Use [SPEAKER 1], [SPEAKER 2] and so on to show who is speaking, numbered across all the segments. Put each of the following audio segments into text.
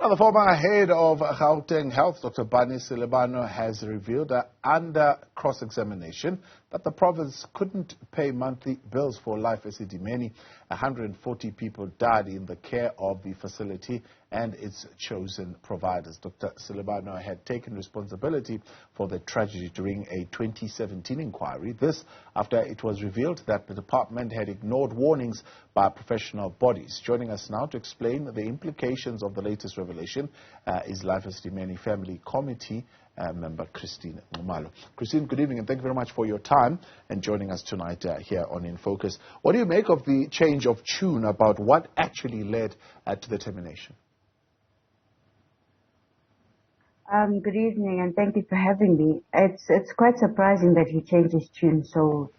[SPEAKER 1] Now, the former head of Gauteng Health, Dr. Barney Selebano, has revealed that under cross-examination that the province couldn't pay monthly bills for Life Esidimeni. 140 people died in the care of the facility and its chosen providers. Dr. Selebano had taken responsibility for the tragedy during a 2017 inquiry. This after it was revealed that the department had ignored warnings by professional bodies. Joining us now to explain the implications of the latest revelation is Life Esidimeni Family Committee member Nxumalo. Christine, good evening and thank you very much for your time and joining us tonight here on In Focus. What do you make of the change of tune about what actually led to the termination?
[SPEAKER 2] Good evening and thank you for having me. It's quite surprising that he changed his tune so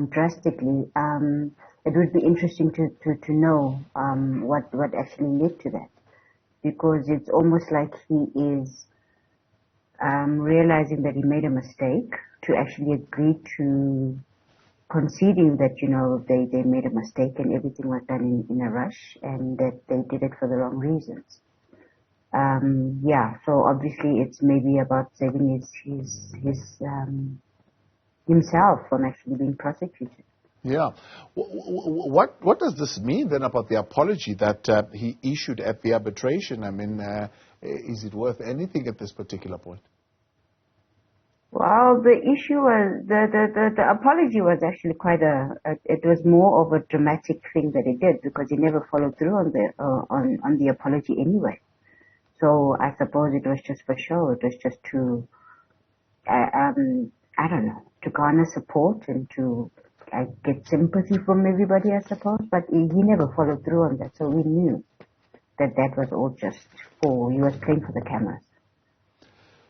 [SPEAKER 2] drastically. It would be interesting to know what actually led to that, because it's almost like he is realizing that he made a mistake to actually agree to conceding that, you know, they made a mistake and everything was done in a rush and that they did it for the wrong reasons. Yeah, so obviously it's maybe about saving himself from actually being prosecuted.
[SPEAKER 1] Yeah. What does this mean then about the apology that he issued at the arbitration? I mean, is it worth anything at this particular point?
[SPEAKER 2] Well, the issue was, the apology was actually quite it was more of a dramatic thing that he did, because he never followed through on the apology anyway. So I suppose it was just for show. It was just to, I don't know, to garner support and to get sympathy from everybody, I suppose. But he never followed through on that. So we knew that that was all just he was playing for the cameras.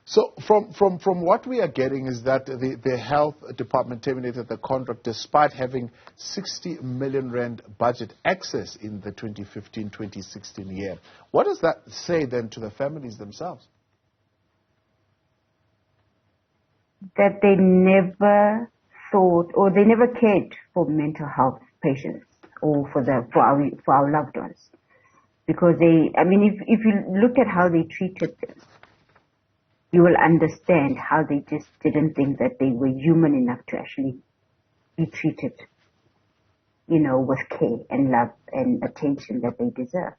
[SPEAKER 1] So from what we are getting is that the health department terminated the contract despite having 60 million rand budget excess in the 2015-2016 year. What does that say then to the families themselves?
[SPEAKER 2] That they never thought, or they never cared for mental health patients or for our loved ones, because I mean, if you look at how they treated them, you will understand how they just didn't think that they were human enough to actually be treated, you know, with care and love and attention that they deserved.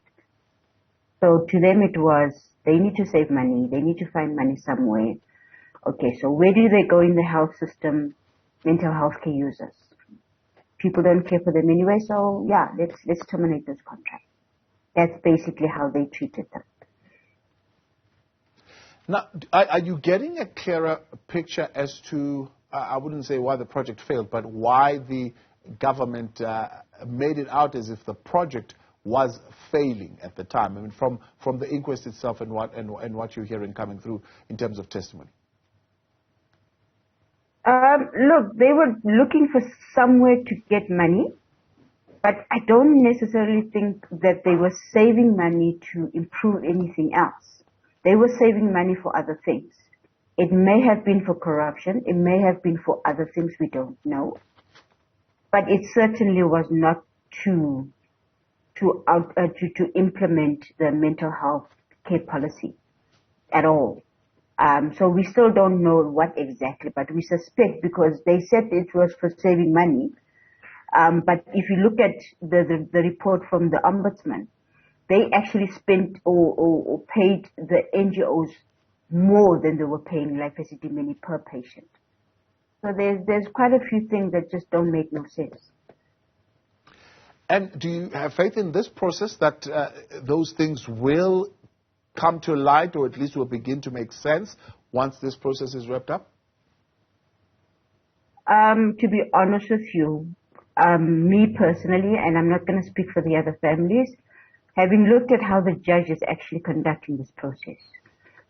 [SPEAKER 2] So to them it was, they need to save money, they need to find money somewhere. Okay, so where do they go in the health system? Mental health care users. People don't care for them anyway, so yeah, let's terminate this contract. That's basically how they treated them.
[SPEAKER 1] Now, are you getting a clearer picture as to, I wouldn't say why the project failed, but why the government made it out as if the project was failing at the time? I mean, from the inquest itself and what you're hearing coming through in terms of testimony.
[SPEAKER 2] Look, they were looking for somewhere to get money, but I don't necessarily think that they were saving money to improve anything else. They were saving money for other things. It may have been for corruption. It may have been for other things we don't know. But it certainly was not to implement the mental health care policy at all. So we still don't know what exactly, but we suspect, because they said it was for saving money. But if you look at the report from the Ombudsman, they actually spent or paid the NGOs more than they were paying Life Esidimeni per patient. So there's quite a few things that just don't make no sense.
[SPEAKER 1] And do you have faith in this process that those things will come to light, or at least will begin to make sense once this process is wrapped up?
[SPEAKER 2] To be honest with you, me personally, and I'm not going to speak for the other families, having looked at how the judge is actually conducting this process,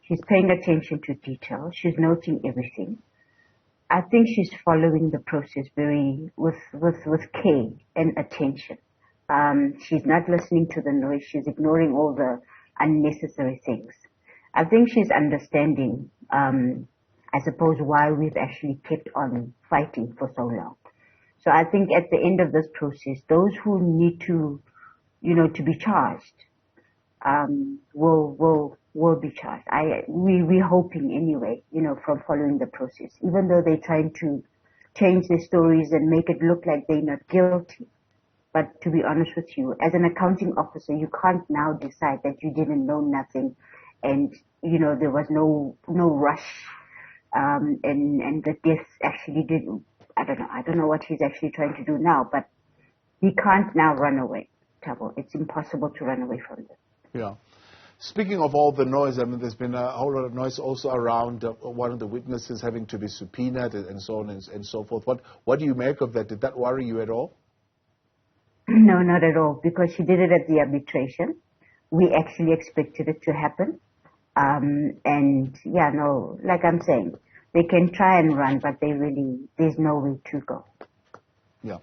[SPEAKER 2] she's paying attention to detail, she's noting everything. I think she's following the process with care and attention. She's not listening to the noise, she's ignoring all the unnecessary things. I think she's understanding, I suppose, why we've actually kept on fighting for so long. So I think at the end of this process, those who need to, you know, to be charged, will be charged. We're hoping anyway, from following the process, even though they're trying to change their stories and make it look like they're not guilty. But to be honest with you, as an accounting officer, you can't now decide that you didn't know nothing and, there was no rush, and the death actually did, I don't know what he's actually trying to do now, but he can't now run away, Thabo. It's impossible to run away from this.
[SPEAKER 1] Yeah. Speaking of all the noise, there's been a whole lot of noise also around one of the witnesses having to be subpoenaed and so on and so forth. What do you make of that? Did that worry you at all?
[SPEAKER 2] No, not at all, because she did it at the arbitration. We actually expected it to happen. Like I'm saying, they can try and run, but there's no way to go.
[SPEAKER 1] Yeah.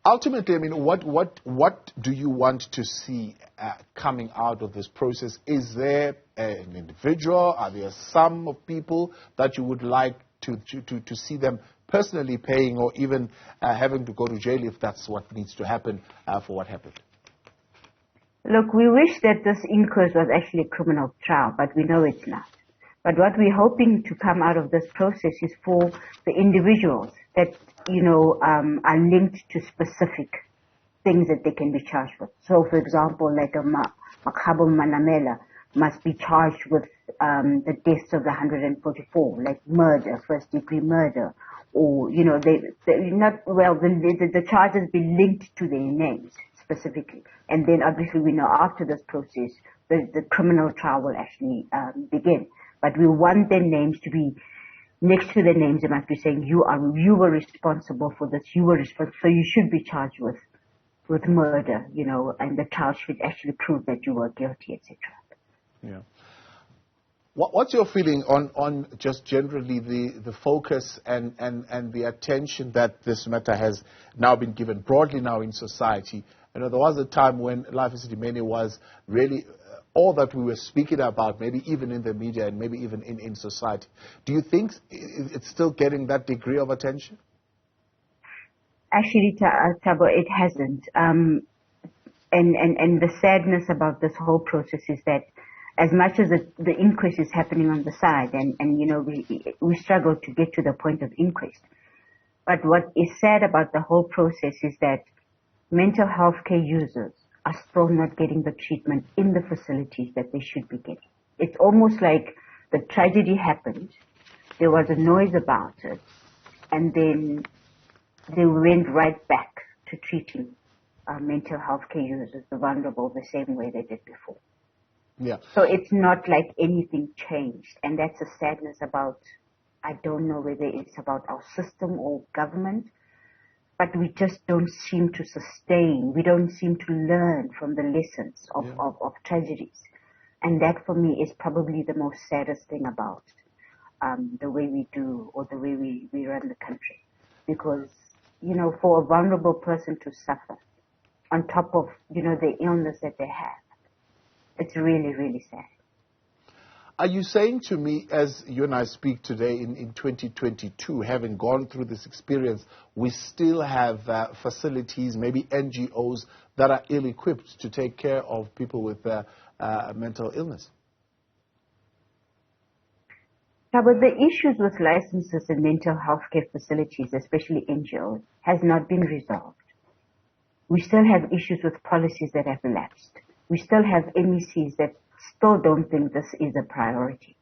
[SPEAKER 1] Ultimately, what do you want to see coming out of this process? Is there an individual? Are there some of people that you would like to see them personally paying, or even having to go to jail if that's what needs to happen for what happened?
[SPEAKER 2] Look, we wish that this inquest was actually a criminal trial, but we know it's not. But what we're hoping to come out of this process is for the individuals that, are linked to specific things that they can be charged with. So, for example, like a Makabo Manamela must be charged with the deaths of the 144, like murder, first-degree murder, or, the charges be linked to their names specifically. And then obviously we know after this process, the criminal trial will actually begin. But we want their names to be next to their names. They must be saying you were responsible for this. You were responsible, so you should be charged with murder. And the trial should actually prove that you were guilty, etc.
[SPEAKER 1] Yeah. What's your feeling on just generally the focus and the attention that this matter has now been given broadly now in society? There was a time when Life Esidimeni was really all that we were speaking about, maybe even in the media and maybe even in society. Do you think it's still getting that degree of attention?
[SPEAKER 2] Actually, Thabo, it hasn't. And the sadness about this whole process is that as much as the inquest is happening on the side, and we struggle to get to the point of inquest. But what is sad about the whole process is that mental health care users are still not getting the treatment in the facilities that they should be getting. It's almost like the tragedy happened, there was a noise about it, and then they went right back to treating mental health care users, the vulnerable, the same way they did before.
[SPEAKER 1] Yeah.
[SPEAKER 2] So it's not like anything changed, and that's a sadness about, I don't know whether it's about our system or government, but we just don't seem to sustain. We don't seem to learn from the lessons of tragedies. And that for me is probably the most saddest thing about the way we do, or the way we run the country. Because, for a vulnerable person to suffer on top of, the illness that they have, it's really, really sad.
[SPEAKER 1] Are you saying to me, as you and I speak today in 2022, having gone through this experience, we still have facilities, maybe NGOs, that are ill-equipped to take care of people with mental illness?
[SPEAKER 2] Now, but the issues with licenses in mental health care facilities, especially NGOs, has not been resolved. We still have issues with policies that have lapsed. We still have MECs that still don't think this is a priority.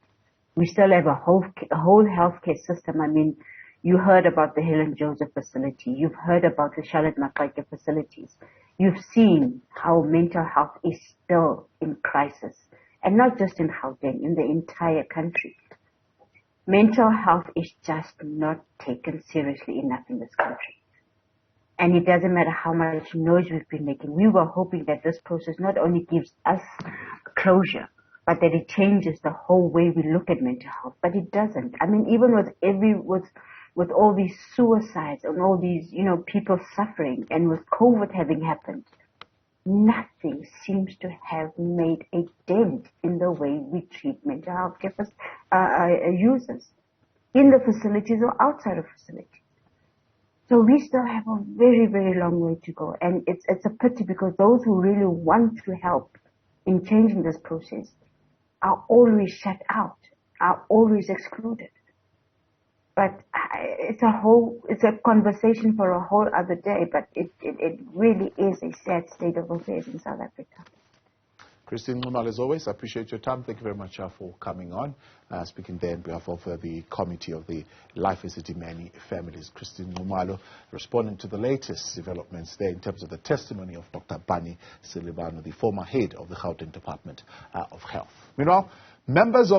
[SPEAKER 2] We still have a whole healthcare system. I mean, you heard about the Helen Joseph facility. You've heard about the Charlotte Maxeke facilities. You've seen how mental health is still in crisis. And not just in Gauteng, in the entire country. Mental health is just not taken seriously enough in this country. And it doesn't matter how much noise we've been making. We were hoping that this process not only gives us closure, but that it changes the whole way we look at mental health. But it doesn't. I mean, even with all these suicides and all these, people suffering, and with COVID having happened, nothing seems to have made a dent in the way we treat mental health care users in the facilities or outside of facilities. So we still have a very, very long way to go. And it's a pity, because those who really want to help in changing this process are always shut out, are always excluded. But it's a conversation for a whole other day, but it really is a sad state of affairs in South Africa.
[SPEAKER 1] Christine Nxumalo, as always, I appreciate your time. Thank you very much for coming on. Speaking there on behalf of the committee of the Life Esidimeni families. Christine Nxumalo responding to the latest developments there in terms of the testimony of Dr. Barney Selebano, the former head of the Gauteng Department of Health. Meanwhile, members of